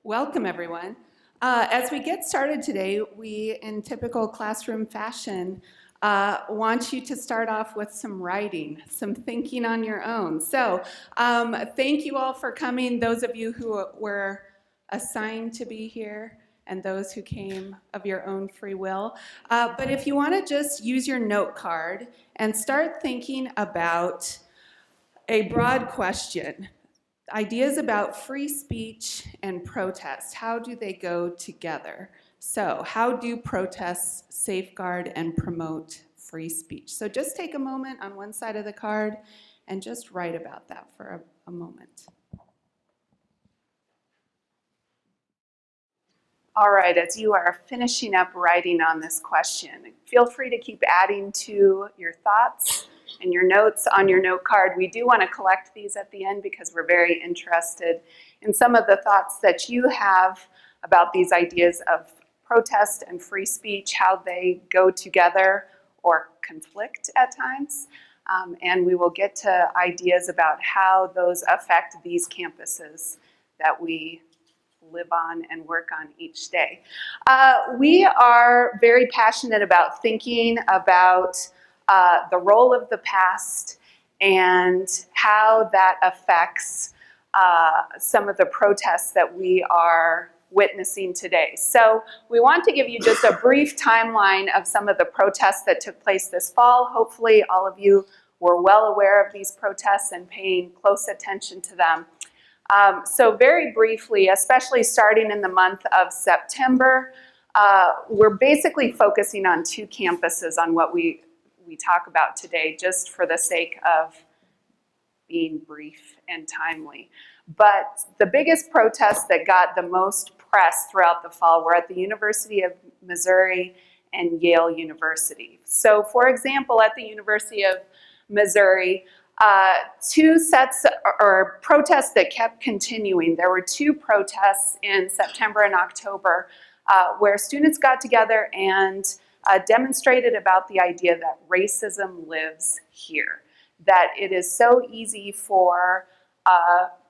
Welcome, everyone. As we get started today, we, in typical classroom fashion, want you to start off with some writing, some thinking on your own. So thank you all for coming, those of you who were assigned to be here and those who came of your own free will. But if you want to just use your note card and start thinking about a broad question. Ideas about free speech and protest, how do they go together? So how do protests safeguard and promote free speech? So just take a moment on one side of the card and just write about that for a moment. All right, as you are finishing up writing on this question, feel free to keep adding to your thoughts and your notes on your note card. We do want to collect these at the end because we're very interested in some of the thoughts that you have about these ideas of protest and free speech, how they go together or conflict at times. And we will get to ideas about how those affect these campuses that we live on and work on each day. We are very passionate about thinking about the role of the past and how that affects some of the protests that we are witnessing today. So we want to give you just a brief timeline of some of the protests that took place this fall. Hopefully all of you were well aware of these protests and paying close attention to them. So very briefly, especially starting in the month of September, we're basically focusing on two campuses on what we talk about today, just for the sake of being brief and timely. But the biggest protests that got the most press throughout the fall were at the University of Missouri and Yale University. So for example, at the University of Missouri, two sets or protests that kept continuing. There were two protests in September and October where students got together and demonstrated about the idea that racism lives here, that it is so easy for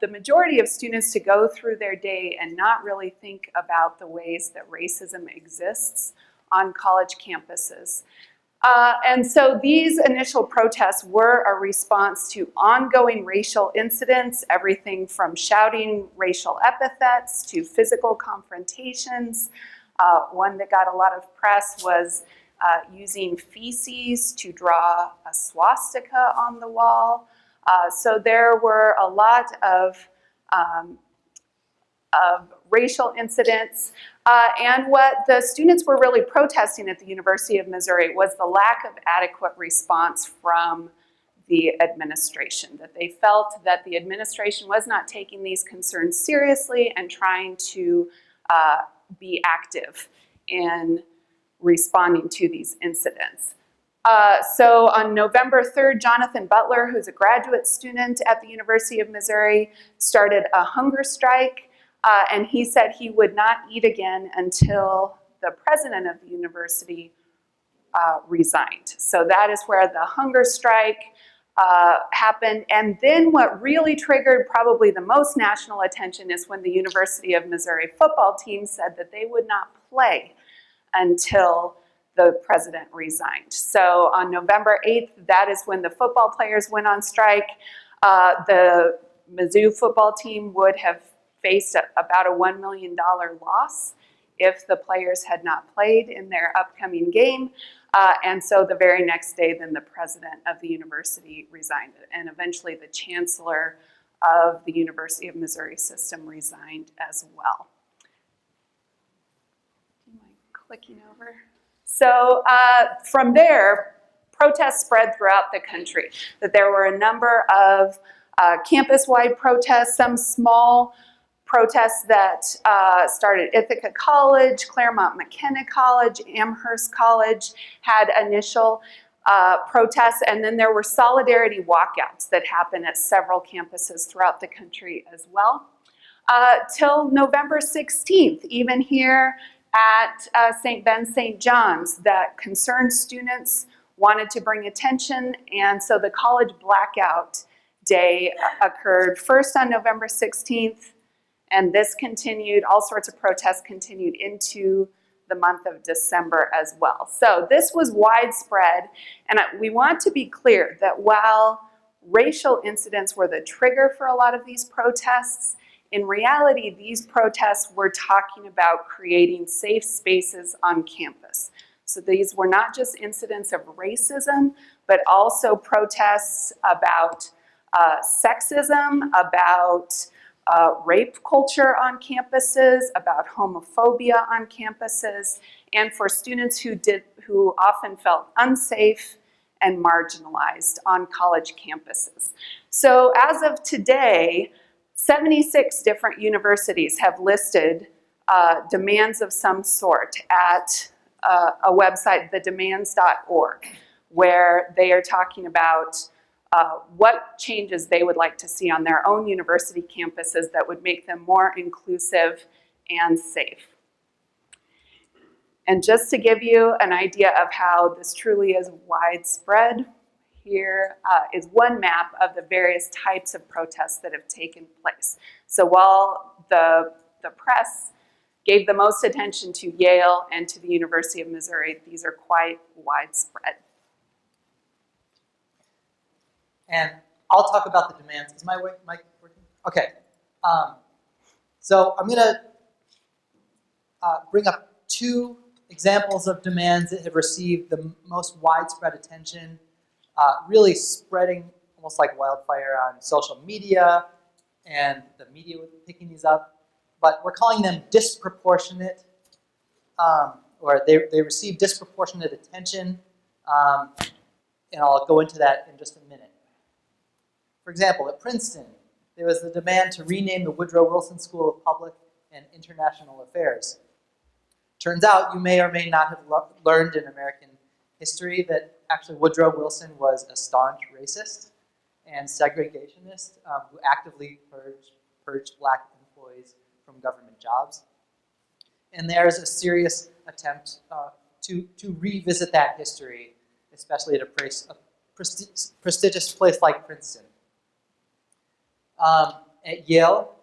the majority of students to go through their day and not really think about the ways that racism exists on college campuses. And so these initial protests were a response to ongoing racial incidents, everything from shouting racial epithets to physical confrontations. One that got a lot of press was using feces to draw a swastika on the wall. So there were a lot of racial incidents. And what the students were really protesting at the University of Missouri was the lack of adequate response from the administration, that they felt that the administration was not taking these concerns seriously and trying to be active in responding to these incidents. So on November 3rd, Jonathan Butler, who's a graduate student at the University of Missouri, started a hunger strike. And he said he would not eat again until the president of the university resigned. So that is where the hunger strike happened. And then what really triggered probably the most national attention is when the University of Missouri football team said that they would not play until the president resigned. So on November 8th, that is when the football players went on strike. The Mizzou football team would have faced about a $1 million loss if the players had not played in their upcoming game. And so the very next day, then the president of the university resigned, and eventually the chancellor of the University of Missouri system resigned as well. Do you mind clicking over? So from there, protests spread throughout the country, that there were a number of campus-wide protests, some small protests that started Ithaca College, Claremont McKenna College, Amherst College had initial protests, and then there were solidarity walkouts that happened at several campuses throughout the country as well. Till November 16th, even here at St. Ben St. John's, that concerned students wanted to bring attention, and so the college blackout day occurred first on November 16th, And this continued, all sorts of protests continued into the month of December as well. So this was widespread, and we want to be clear that while racial incidents were the trigger for a lot of these protests, in reality, these protests were talking about creating safe spaces on campus. So these were not just incidents of racism, but also protests about sexism, about rape culture on campuses, about homophobia on campuses, and for students who often felt unsafe and marginalized on college campuses. So as of today, 76 different universities have listed demands of some sort at a website, thedemands.org, where they are talking about what changes they would like to see on their own university campuses that would make them more inclusive and safe. And just to give you an idea of how this truly is widespread, here is one map of the various types of protests that have taken place. So while the press gave the most attention to Yale and to the University of Missouri, these are quite widespread. And I'll talk about the demands. Is my mic working? Okay. So I'm going to bring up two examples of demands that have received the most widespread attention, really spreading almost like wildfire on social media, and the media was picking these up. But we're calling them disproportionate, or they receive disproportionate attention, and I'll go into that in just a minute. For example, at Princeton, there was the demand to rename the Woodrow Wilson School of Public and International Affairs. Turns out you may or may not have learned in American history that actually Woodrow Wilson was a staunch racist and segregationist who actively purged black employees from government jobs. And there's a serious attempt to revisit that history, especially at a prestigious place like Princeton. At Yale,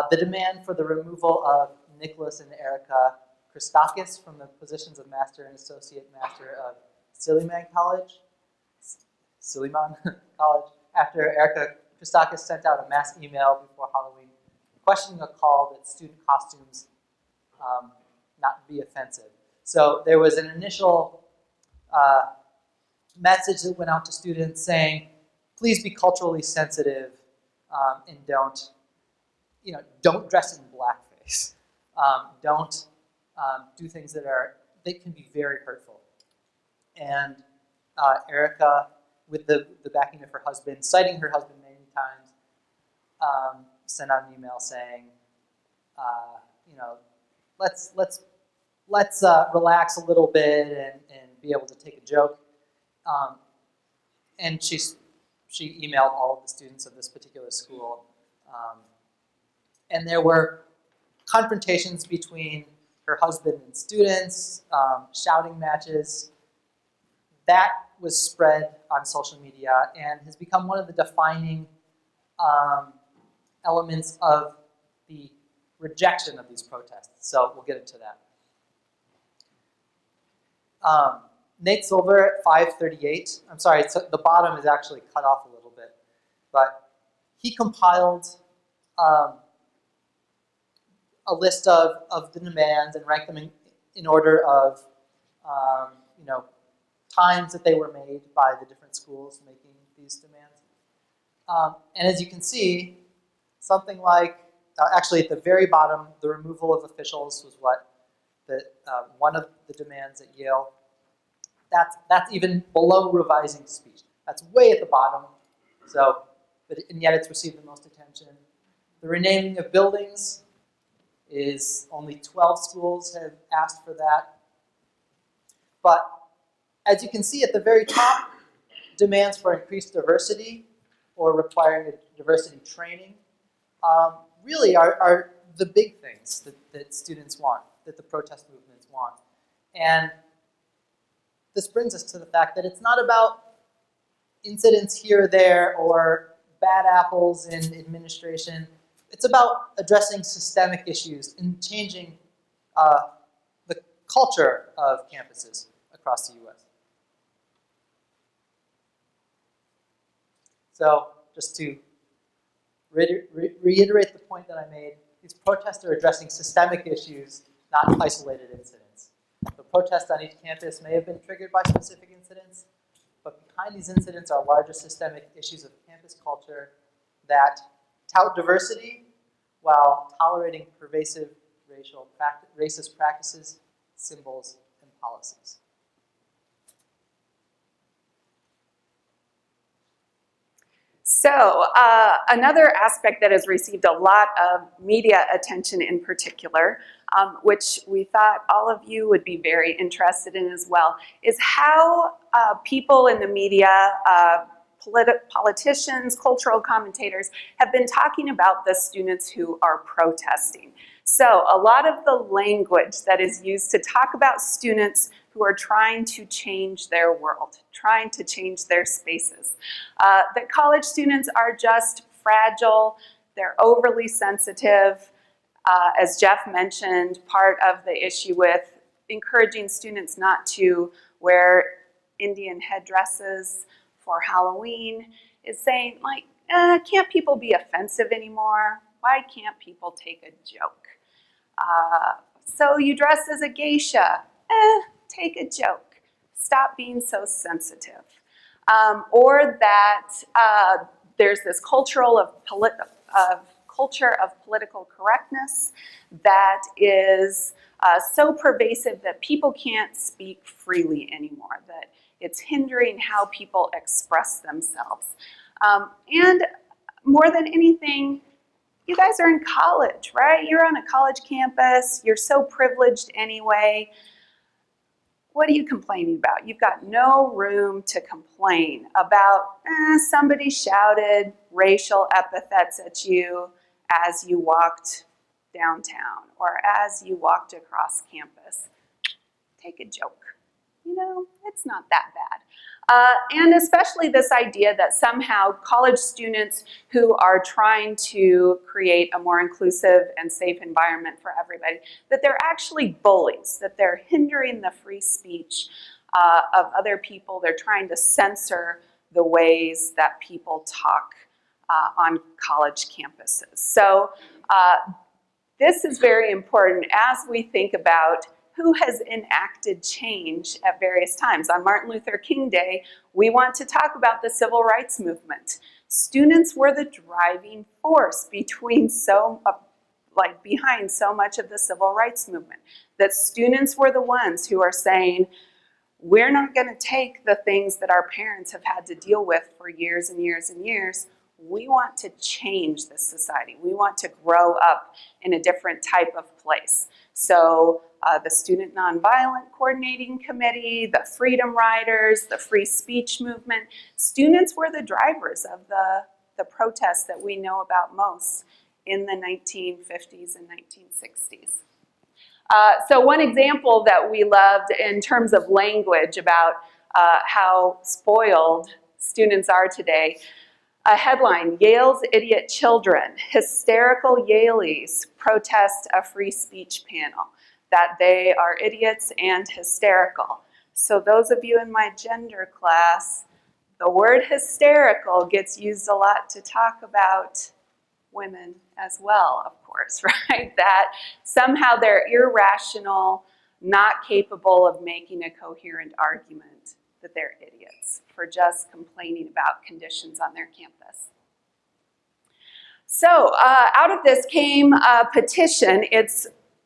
the demand for the removal of Nicholas and Erica Christakis from the positions of Master and Associate Master of Silliman College, after Erica Christakis sent out a mass email before Halloween questioning a call that student costumes not be offensive. So there was an initial message that went out to students saying, please be culturally sensitive and don't dress in blackface. Don't do things that can be very hurtful. And Erica, with the backing of her husband, citing her husband many times, sent out an email saying, let's relax a little bit and be able to take a joke. And she emailed all of the students of this particular school. And there were confrontations between her husband and students, shouting matches. That was spread on social media and has become one of the defining elements of the rejection of these protests. So we'll get into that. Nate Silver at 538, I'm sorry, so the bottom is actually cut off a little bit, but he compiled a list of the demands and ranked them in order of times that they were made by the different schools making these demands. And as you can see, something like, actually at the very bottom, the removal of officials was one of the demands at Yale. That's even below revising speech. That's way at the bottom. And yet it's received the most attention. The renaming of buildings is only 12 schools have asked for that. But as you can see at the very top, demands for increased diversity or requiring a diversity training really are the big things that students want, that the protest movements want. And this brings us to the fact that it's not about incidents here or there or bad apples in administration. it's about addressing systemic issues and changing the culture of campuses across the U.S. So just to reiterate the point that I made, these protests are addressing systemic issues, not isolated incidents. The protests on each campus may have been triggered by specific incidents, but behind these incidents are larger systemic issues of campus culture that tout diversity while tolerating pervasive racist practices, symbols, and policies. So another aspect that has received a lot of media attention in particular, which we thought all of you would be very interested in as well, is how people in the media, politicians, cultural commentators, have been talking about the students who are protesting. So a lot of the language that is used to talk about students who are trying to change their world, trying to change their spaces. That college students are just fragile, they're overly sensitive. As Jeff mentioned, part of the issue with encouraging students not to wear Indian headdresses for Halloween is saying, like, can't people be offensive anymore? Why can't people take a joke? So you dress as a geisha, take a joke. Stop being so sensitive. Or that there's this culture of political correctness that is so pervasive that people can't speak freely anymore, that it's hindering how people express themselves. And more than anything, you guys are in college, right? You're on a college campus. You're so privileged anyway. What are you complaining about? You've got no room to complain about somebody shouted racial epithets at you as you walked downtown or as you walked across campus. Take a joke. You know, it's not that bad. And especially this idea that somehow college students who are trying to create a more inclusive and safe environment for everybody, that they're actually bullies, that they're hindering the free speech of other people. They're trying to censor the ways that people talk on college campuses. So this is very important as we think about who has enacted change at various times. On Martin Luther King Day, we want to talk about the civil rights movement. Students were the driving force behind so much of the civil rights movement. That students were the ones who are saying, we're not going to take the things that our parents have had to deal with for years and years and years. We want to change this society. We want to grow up in a different type of place. So the Student Nonviolent Coordinating Committee, the Freedom Riders, the free speech movement, students were the drivers of the protests that we know about most in the 1950s and 1960s. So one example that we loved in terms of language about how spoiled students are today, a headline, Yale's idiot children, hysterical Yaleys protest a free speech panel, that they are idiots and hysterical. So those of you in my gender class, the word hysterical gets used a lot to talk about women as well, of course, right? That somehow they're irrational, not capable of making a coherent argument, that they're idiots for just complaining about conditions on their campus. So out of this came a petition.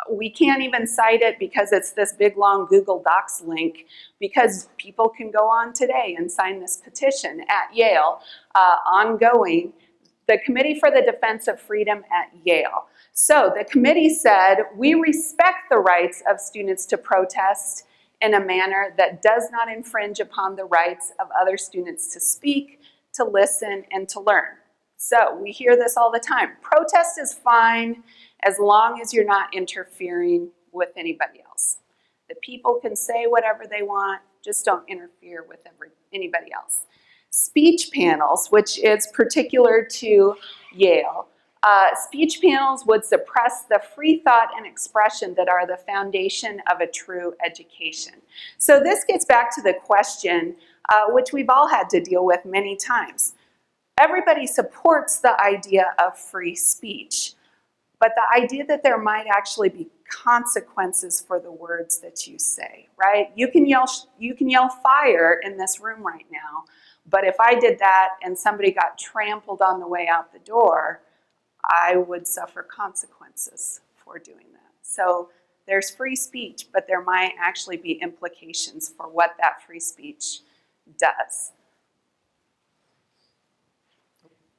We can't even cite it because it's this big long Google Docs link, because people can go on today and sign this petition at Yale, ongoing, the Committee for the Defense of Freedom at Yale. So the committee said, we respect the rights of students to protest in a manner that does not infringe upon the rights of other students to speak, to listen, and to learn. So we hear this all the time. Protest is fine as long as you're not interfering with anybody else. The people can say whatever they want, just don't interfere with anybody else. Speech panels, which is particular to Yale, Speech panels would suppress the free thought and expression that are the foundation of a true education. So this gets back to the question, which we've all had to deal with many times. Everybody supports the idea of free speech, but the idea that there might actually be consequences for the words that you say, right? You can yell fire in this room right now, but if I did that and somebody got trampled on the way out the door, I would suffer consequences for doing that. So there's free speech, but there might actually be implications for what that free speech does.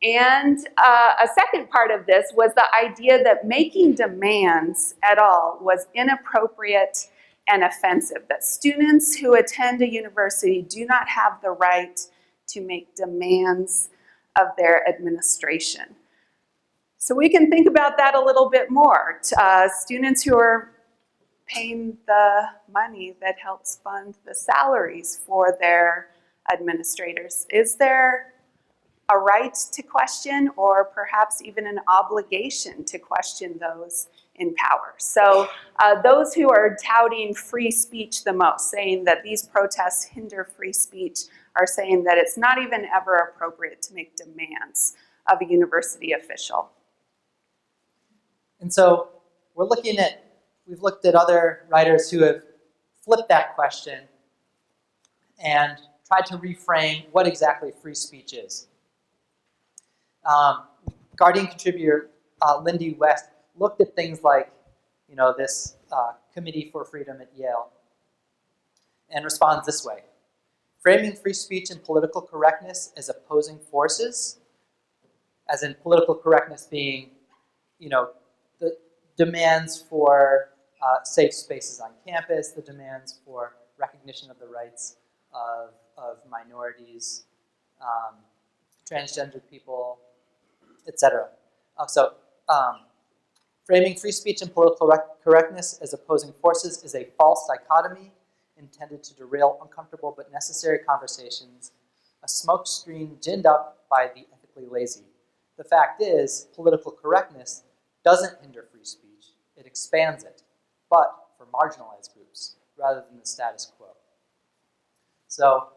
And a second part of this was the idea that making demands at all was inappropriate and offensive, that students who attend a university do not have the right to make demands of their administration. So we can think about that a little bit more. Students who are paying the money that helps fund the salaries for their administrators. Is there a right to question, or perhaps even an obligation to question those in power? So those who are touting free speech the most, saying that these protests hinder free speech, are saying that it's not even ever appropriate to make demands of a university official. And so we've looked at other writers who have flipped that question and tried to reframe what exactly free speech is. Guardian contributor Lindy West looked at things like, this Committee for Freedom at Yale, and responds this way: framing free speech and political correctness as opposing forces, as in political correctness being, the demands for safe spaces on campus, the demands for recognition of the rights of minorities, transgender people, etc. Framing free speech and political correctness as opposing forces is a false dichotomy intended to derail uncomfortable but necessary conversations, a smokescreen ginned up by the ethically lazy. The fact is, political correctness doesn't hinder free speech, it expands it, but for marginalized groups rather than the status quo. So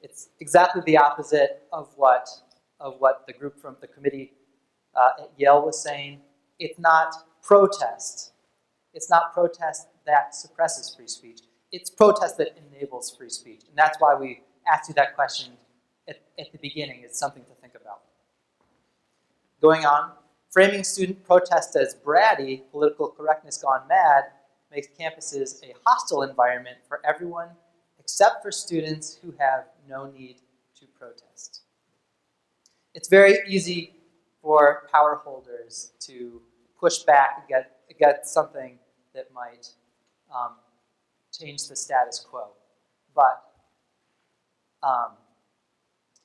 it's exactly the opposite of what the group from the committee at Yale was saying. It's not protest. It's not protest that suppresses free speech. It's protest that enables free speech. And that's why we asked you that question at the beginning. It's something to think about. Going on, framing student protest as bratty, political correctness gone mad, makes campuses a hostile environment for everyone except for students who have no need to protest. It's very easy for power holders to push back against something that might change the status quo. But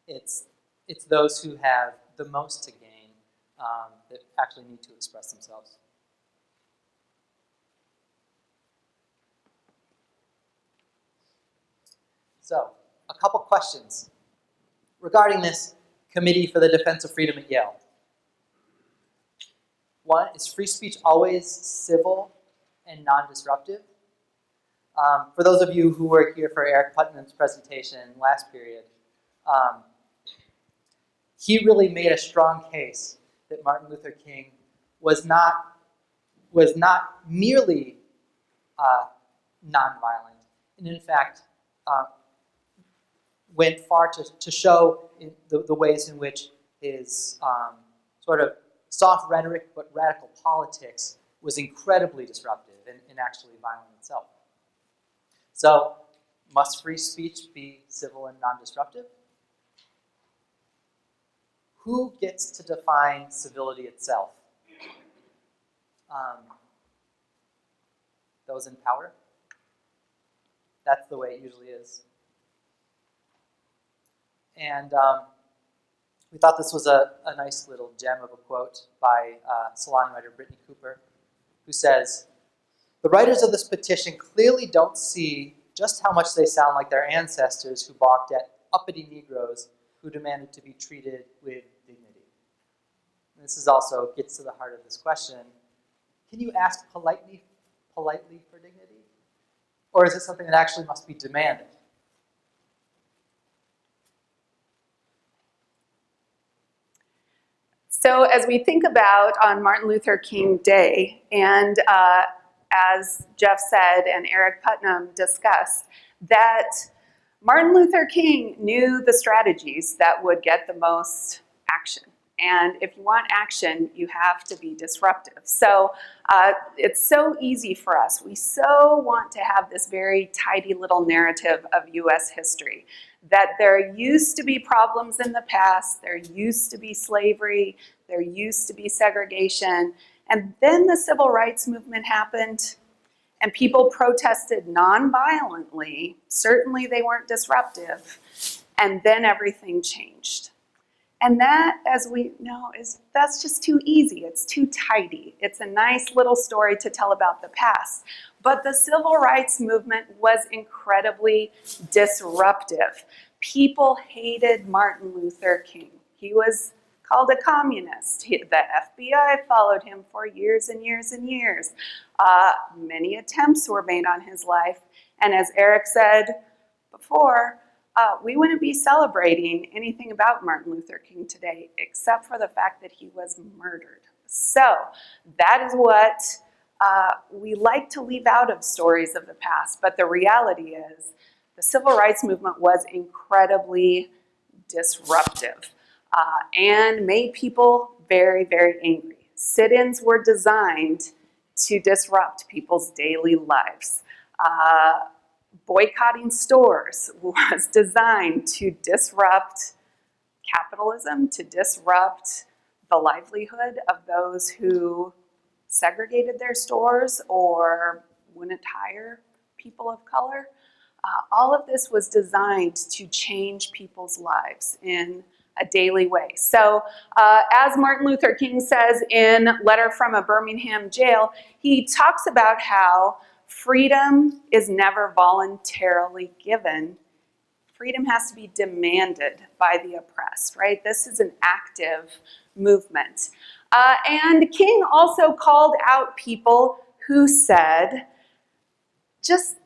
it's those who have the most to gain that actually need to express themselves. So, a couple questions regarding this Committee for the Defense of Freedom at Yale. One, is free speech always civil and non-disruptive? For those of you who were here for Eric Putnam's presentation last period, he really made a strong case that Martin Luther King was not merely nonviolent, and in fact went far to show the ways in which his sort of soft rhetoric but radical politics was incredibly disruptive and actually violent itself. So, must free speech be civil and non-disruptive? Who gets to define civility itself? Those in power? That's the way it usually is. And we thought this was a nice little gem of a quote by Salon writer Brittany Cooper, who says, "The writers of this petition clearly don't see just how much they sound like their ancestors who balked at uppity Negroes who demanded to be treated with dignity." this is also gets to the heart of this question, can you ask politely for dignity? Or is it something that actually must be demanded? So as we think about on Martin Luther King Day, and as Jeff said and Eric Putnam discussed, that Martin Luther King knew the strategies that would get the most action. And if you want action, you have to be disruptive. So it's so easy for us. We so want to have this very tidy little narrative of US history, that there used to be problems in the past, there used to be slavery, there used to be segregation, and then the civil rights movement happened, and people protested nonviolently. Certainly they weren't disruptive, and then everything changed. And that, as we know, that's just too easy. It's too tidy. It's a nice little story to tell about the past. But the civil rights movement was incredibly disruptive. People hated Martin Luther King. He was called a communist. The FBI followed him for years and years and years. Many attempts were made on his life. And as Eric said before, we wouldn't be celebrating anything about Martin Luther King today except for the fact that he was murdered. So that is what we like to leave out of stories of the past, but the reality is the civil rights movement was incredibly disruptive and made people very, very angry. Sit-ins were designed to disrupt people's daily lives. Boycotting stores was designed to disrupt capitalism, to disrupt the livelihood of those who segregated their stores or wouldn't hire people of color. All of this was designed to change people's lives in a daily way. So as Martin Luther King says in Letter from a Birmingham Jail, he talks about how freedom is never voluntarily given. Freedom has to be demanded by the oppressed, right? This is an active movement. And King also called out people who said, just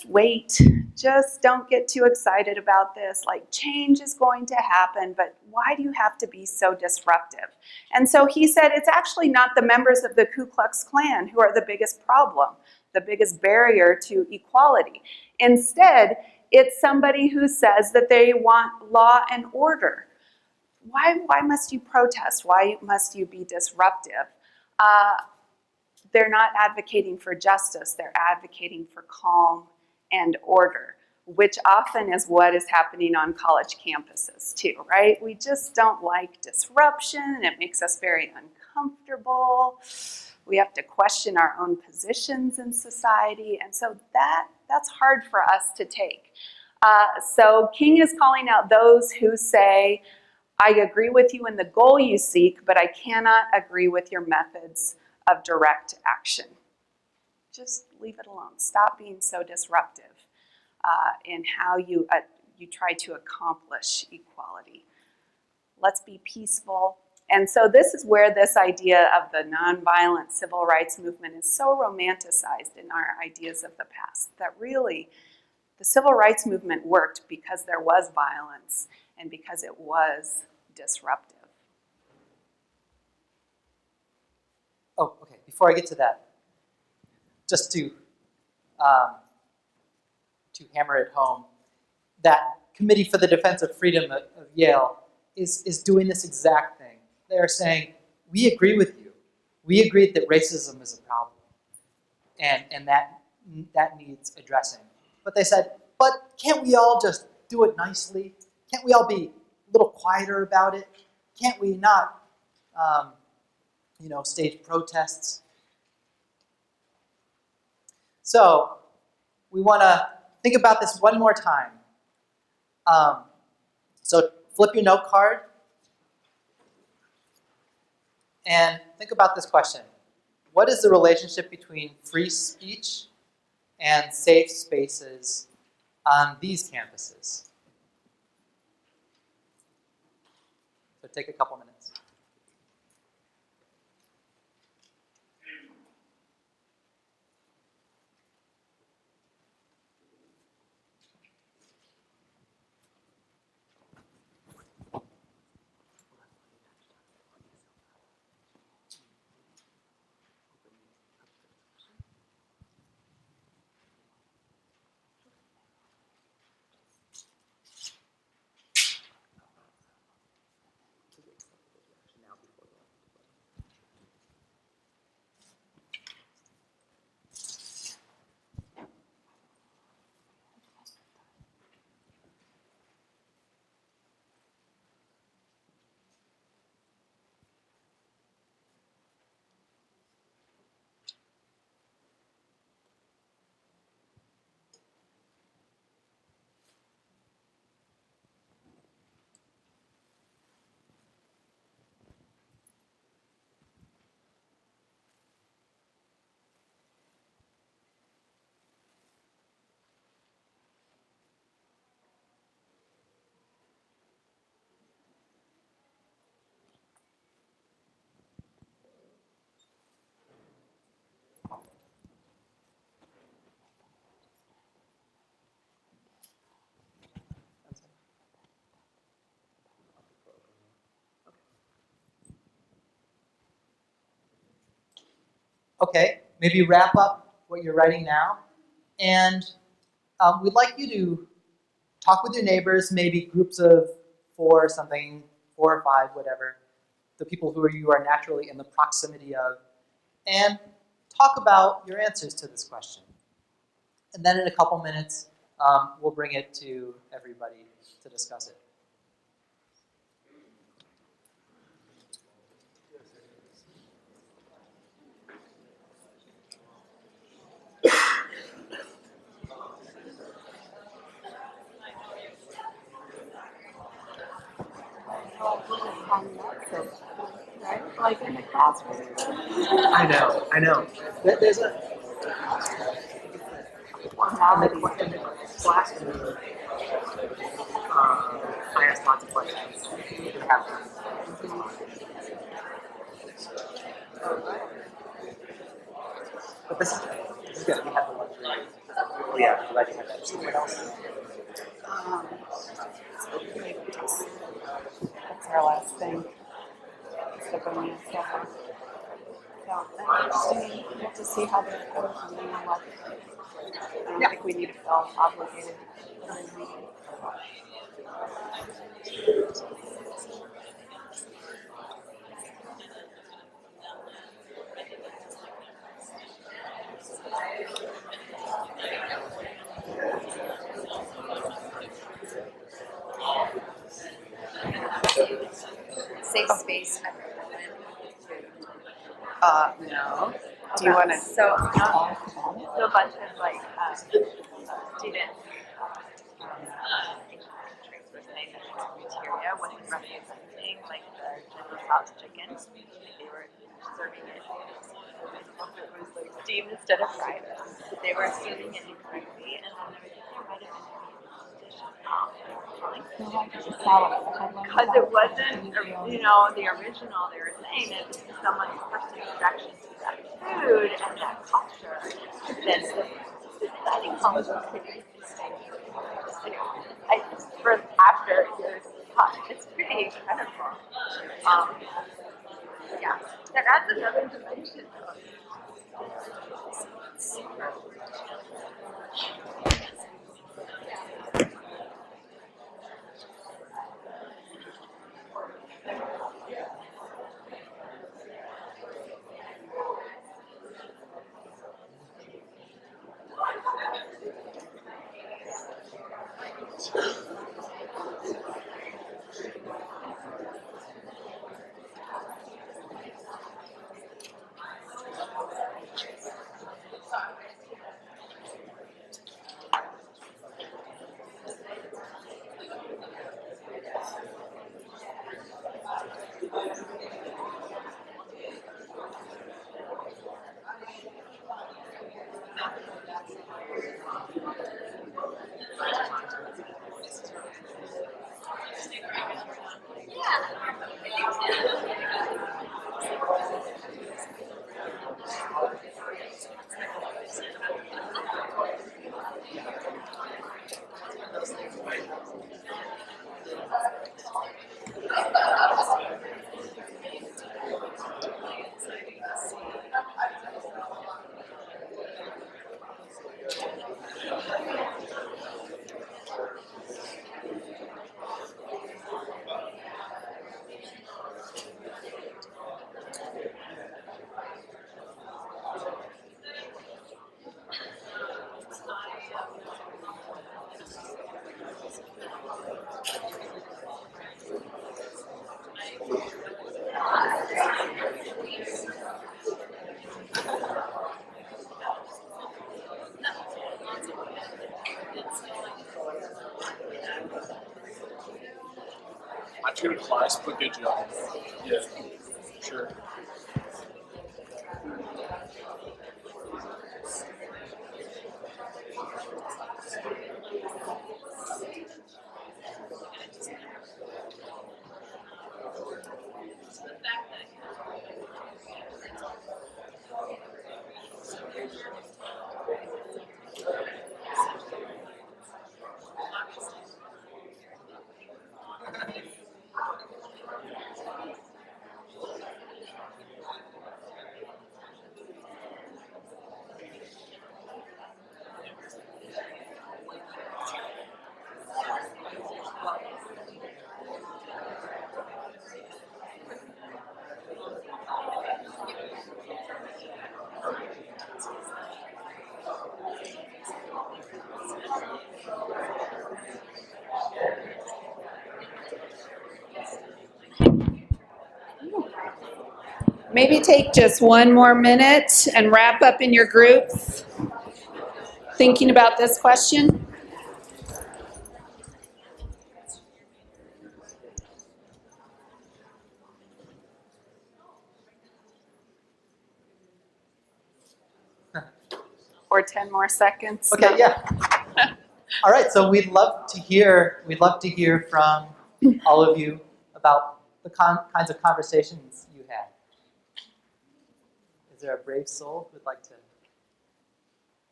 wait. Just don't get too excited about this. Like, change is going to happen, but why do you have to be so disruptive? And so he said, it's actually not the members of the Ku Klux Klan who are the biggest problem, the biggest barrier to equality. Instead, it's somebody who says that they want law and order. Why must you protest? Why must you be disruptive? They're not advocating for justice. They're advocating for calm and order, which often is what is happening on college campuses too, right? We just don't like disruption. It makes us very uncomfortable. We have to question our own positions in society, and so that's hard for us to take. So King is calling out those who say, I agree with you in the goal you seek, but I cannot agree with your methods of direct action. Just leave it alone. Stop being so disruptive in how you try to accomplish equality. Let's be peaceful. And so this is where this idea of the nonviolent civil rights movement is so romanticized in our ideas of the past, that really the civil rights movement worked because there was violence and because it was disruptive. Oh, okay. Before I get to that, just to hammer it home, that Committee for the Defense of Freedom of Yale is doing this exact thing. They're saying, we agree with you. We agree that racism is a problem, and that needs addressing. But they said, but can't we all just do it nicely? Can't we all be a little quieter about it? Can't we not, stage protests? So we want to think about this one more time. So flip your note card and think about this question. What is the relationship between free speech and safe spaces on these campuses? So take a couple minutes. Okay, maybe wrap up what you're writing now, and we'd like you to talk with your neighbors, maybe groups of 4 or something, 4 or 5, whatever, the people who you are naturally in the proximity of, and talk about your answers to this question. And then in a couple minutes, we'll bring it to everybody to discuss it. Right? Like in the classroom. I know. There's a Formality. class I asked lots of questions. You can have them. But this is good. We have the luxury. Oh yeah, glad you had that. Someone else. That's our last thing. So going to stuff. So interesting. We have to see how this goes. And then we'll I don't think we need to feel obligated. Safe space at the moment. No. Do you want to? So a bunch of like students Asian countries were saying that this criteria wasn't representing like the General Tso's chicken. Like they were serving it. It was like steamed instead of fried. But they were serving it incorrectly, and then there might have been dishes off. Because it wasn't, the original. They were saying that this is someone's first introduction to that food and that culture. Then the dining college was pretty interesting. For after years, it's pretty incredible. Yeah, that adds another dimension. I took a class, but good job. Yeah, sure. Maybe take just one more minute and wrap up in your groups thinking about this question. Or 10 more seconds. Okay, yeah. All right, so we'd love to hear from all of you about the kinds of conversations you had. Is there a brave soul who'd like to?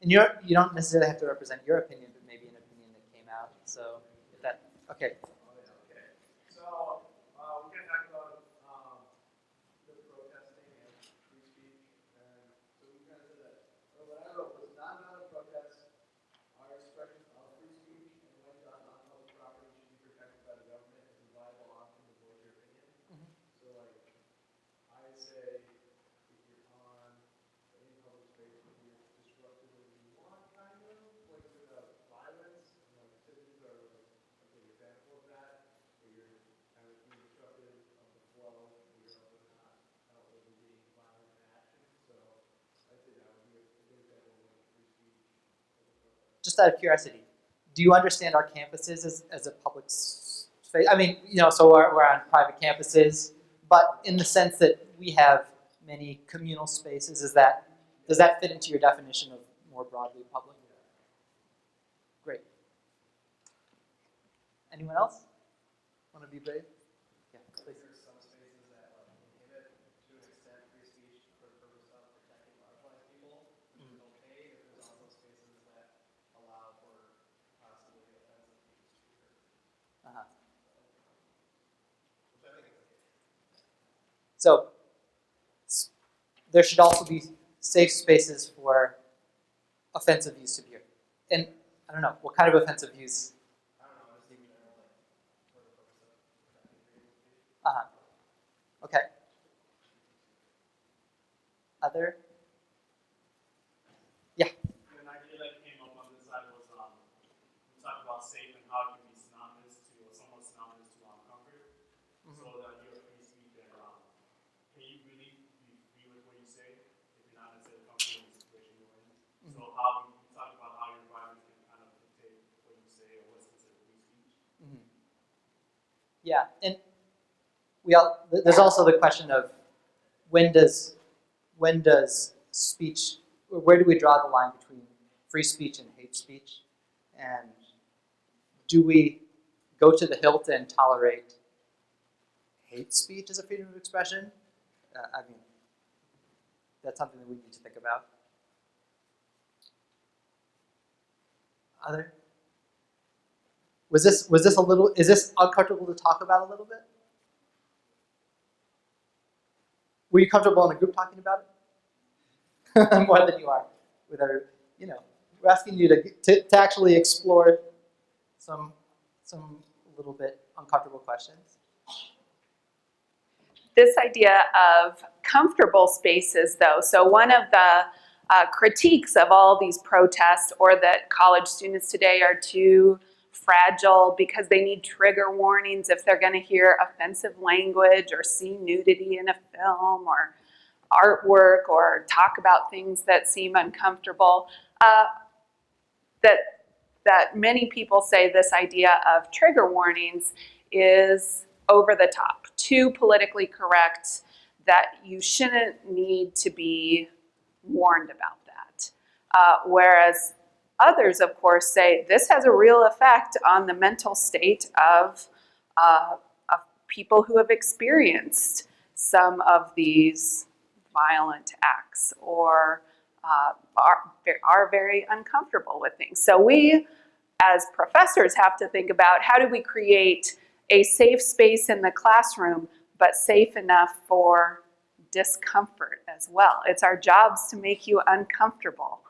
And you don't necessarily have to represent your opinion, but maybe an opinion that came out. So if that, okay. So we can talk about the protesting and free speech, and so we kind of said that. Well, what I wrote was nonviolent protests are expressions of free speech, and when done on public property should be protected by the government as a viable option to voice your opinion. So like I say, if you're on any public space, whether you're disruptive as you want, kind of like without violence, and like citizens are like a good example of that, where you're kind of being disruptive of the flow, but you're also not outwardly being violent in action. So I'd say that would be a good example of like free speech as a protest. Just out of curiosity, do you understand our campuses as a public space? I mean, so we're on private campuses, but in the sense that we have many communal spaces, does that fit into your definition of more broadly public? Great. Anyone else want to be brave? Yeah, please. There's some spaces that inhibit to an extent free speech for the purpose of protecting marginalized people, which is okay. If there's also spaces that allow for possibly offensive things to be heard. Uh-huh. Which I think is okay. So there should also be safe spaces for offensive views to be heard. And I don't know, what kind of offensive views? I don't know, just in general, like for the purpose of protecting freedom of speech. Okay. Other? Yeah. An idea that came up on this side was we talked about safe and how it can be synonymous to, or somewhat synonymous to comfort. So the idea of free speech and can you really be free with what you say if you're not necessarily comfortable in the situation you're in? So how we talked about how your environment can kind of dictate what you say or what's considered free speech. Yeah, and there's also the question of when does speech, where do we draw the line between free speech and hate speech? And do we go to the hilt and tolerate hate speech as a freedom of expression? I mean, that's something that we need to think about. Other? Is this uncomfortable to talk about a little bit? Were you comfortable in a group talking about it? More than you are with other, we're asking you to actually explore some little bit uncomfortable questions. This idea of comfortable spaces, though, so one of the critiques of all these protests, or that college students today are too fragile because they need trigger warnings if they're going to hear offensive language or see nudity in a film or artwork or talk about things that seem uncomfortable, that many people say this idea of trigger warnings is over the top, too politically correct, that you shouldn't need to be warned about that. Whereas others, of course, say this has a real effect on the mental state of people who have experienced some of these violent acts or are very uncomfortable with things. So we, as professors, have to think about how do we create a safe space in the classroom, but safe enough for discomfort as well. It's our jobs to make you uncomfortable,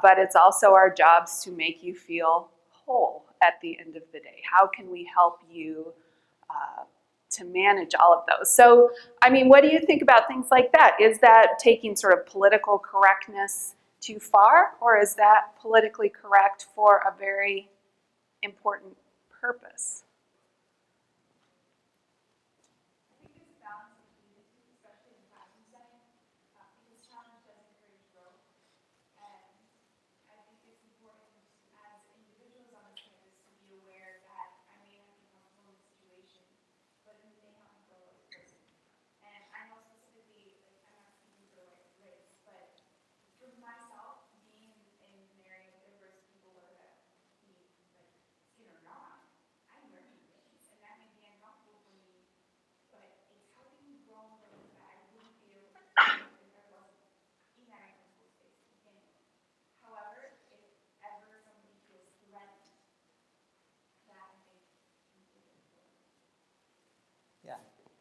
but it's also our jobs to make you feel whole at the end of the day. How can we help you to manage all of those? So, I mean, what do you think about things like that? Is that taking sort of political correctness too far, or is that politically correct for a very important purpose? I think it's a balance between the two, especially in classroom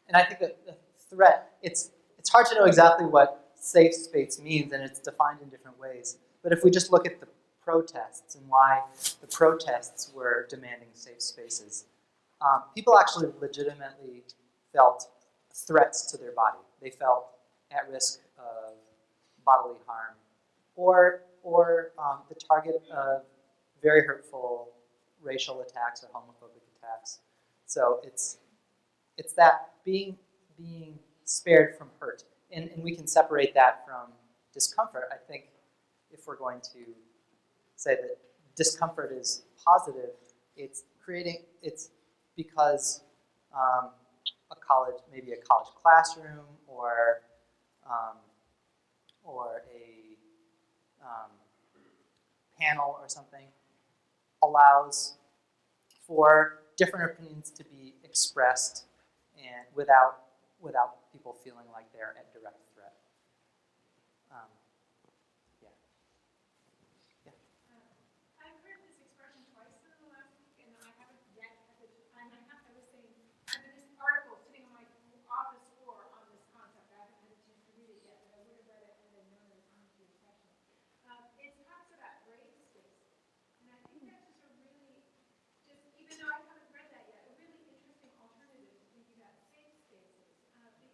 And I think that the threat, it's hard to know exactly what safe space means, and it's defined in different ways. But if we just look at the protests and why the protests were demanding safe spaces, people actually legitimately felt threats to their body. They felt at risk of bodily harm, or the target of very hurtful racial attacks or homophobic attacks. So it's that being spared from hurt, and we can separate that from discomfort. I think if we're going to say that discomfort is positive, it's because maybe a college classroom or a panel or something allows for different opinions to be expressed and without people feeling like they're at direct threat. Yeah. Yeah. I've heard this expression twice in the last week, and I haven't yet had the time. I was saying, I have this article sitting on my office floor on this concept. I haven't had a chance to read it yet, but I would have read it had I known it was coming to your session. It talks about grave spaces, and I think that's just a really, even though I haven't read that yet, a really interesting alternative to thinking about safe spaces, because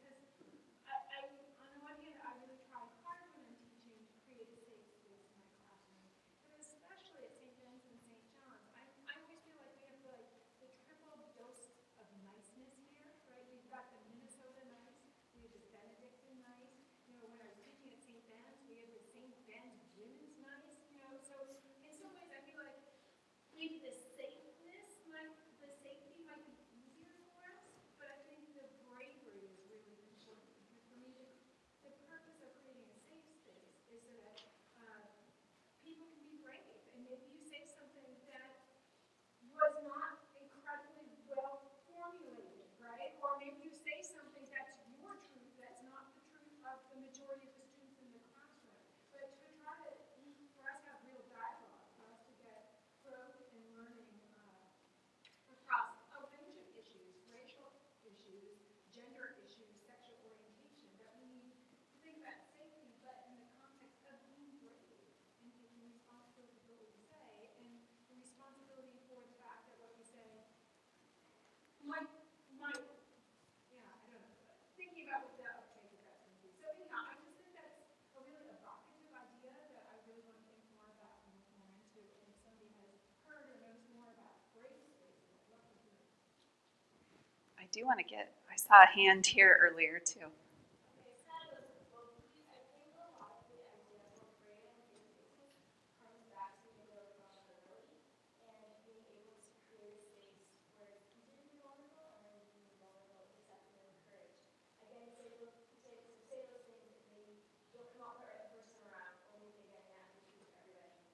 on the one hand, I really try hard when I'm teaching to create a safe space in my classroom, but especially at St. Ben's and St. John's, I always feel like we have the triple dose of niceness here, right? We've got the Minnesota nice, we have the Benedict nice. You know, when I was teaching at St. Ben's, we have the St. Ben's women's nice. You know, so in some ways, I feel like maybe the safety might be easier for us, but I think the bravery is really important. Because for me, the purpose of creating a safe space is so that people can be brave, and maybe you say something that was not incredibly well formulated, right? Or maybe you say something that's your truth, that's not the truth of the majority of the students in the classroom. But to try to, for us to have real dialogue, for us to get growth and learning across a range of issues, racial issues, gender issues, sexual orientation, that we need to think about safety, but in the context of being brave and taking responsibility for what we say, and the responsibility for the fact that what we say might, yeah, I don't know, thinking about what the uptake of that's going to be. So anyhow, I just think that's a really evocative idea that I really want to think more about and look more into. And if somebody has heard or knows more about brave spaces, I'd love to hear. I do want to I saw a hand here earlier too. Okay, Saddles, well, please, I think a lot of the idea for brave and safe spaces comes back to the idea of vulnerability and being able to create a space where it's easy to be vulnerable and then being vulnerable, accepted, and encouraged. Again, say those things that maybe don't come out the right person around, only if they get an attitude to everybody.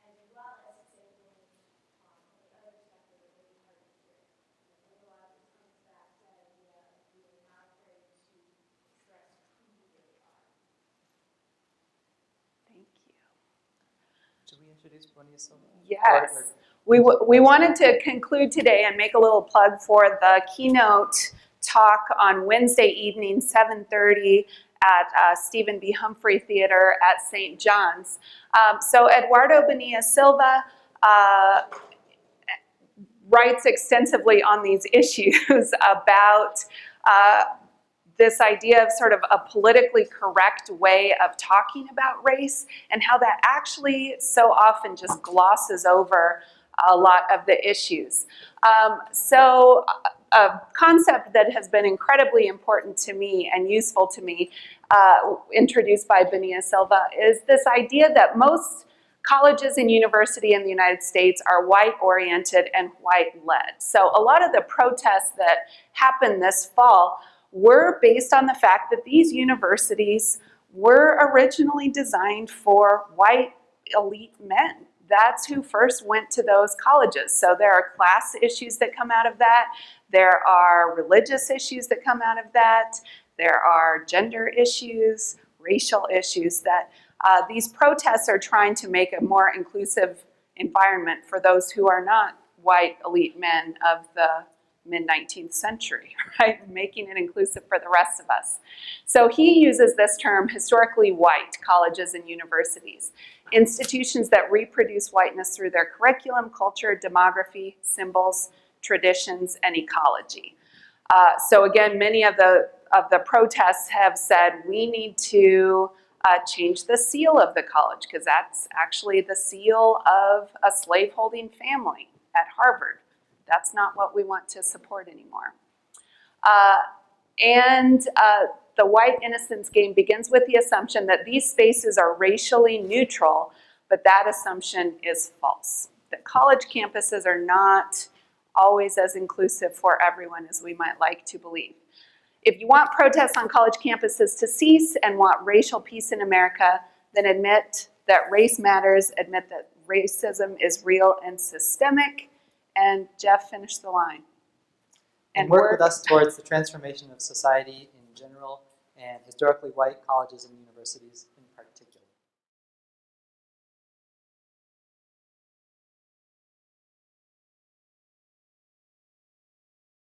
And as well as to say things from the other perspective that may be hard to hear. And I think a lot of this comes back to that idea of being not afraid to express who you really are. Thank you. Should we introduce Bonnie Silva? Yes. We wanted to conclude today and make a little plug for the keynote talk on Wednesday evening, 7:30 at Stephen B. Humphrey Theater at St. John's. So Eduardo Bonilla Silva writes extensively on these issues about this idea of sort of a politically correct way of talking about race and how that actually so often just glosses over a lot of the issues. So a concept that has been incredibly important to me and useful to me, introduced by Bonilla Silva, is this idea that most colleges and universities in the United States are white-oriented and white-led. So a lot of the protests that happened this fall were based on the fact that these universities were originally designed for white elite men. That's who first went to those colleges. So there are class issues that come out of that. There are religious issues that come out of that. There are gender issues, racial issues that these protests are trying to make a more inclusive environment for those who are not white elite men of the mid-19th century, right? Making it inclusive for the rest of us. So he uses this term, historically white colleges and universities, institutions that reproduce whiteness through their curriculum, culture, demography, symbols, traditions, and ecology. So again, many of the protests have said we need to change the seal of the college, because that's actually the seal of a slaveholding family at Harvard. That's not what we want to support anymore. The white innocence game begins with the assumption that these spaces are racially neutral, but that assumption is false. That college campuses are not always as inclusive for everyone as we might like to believe. If you want protests on college campuses to cease and want racial peace in America, then admit that race matters, admit that racism is real and systemic, and Jeff, finish the line. And work with us towards the transformation of society in general and historically white colleges and universities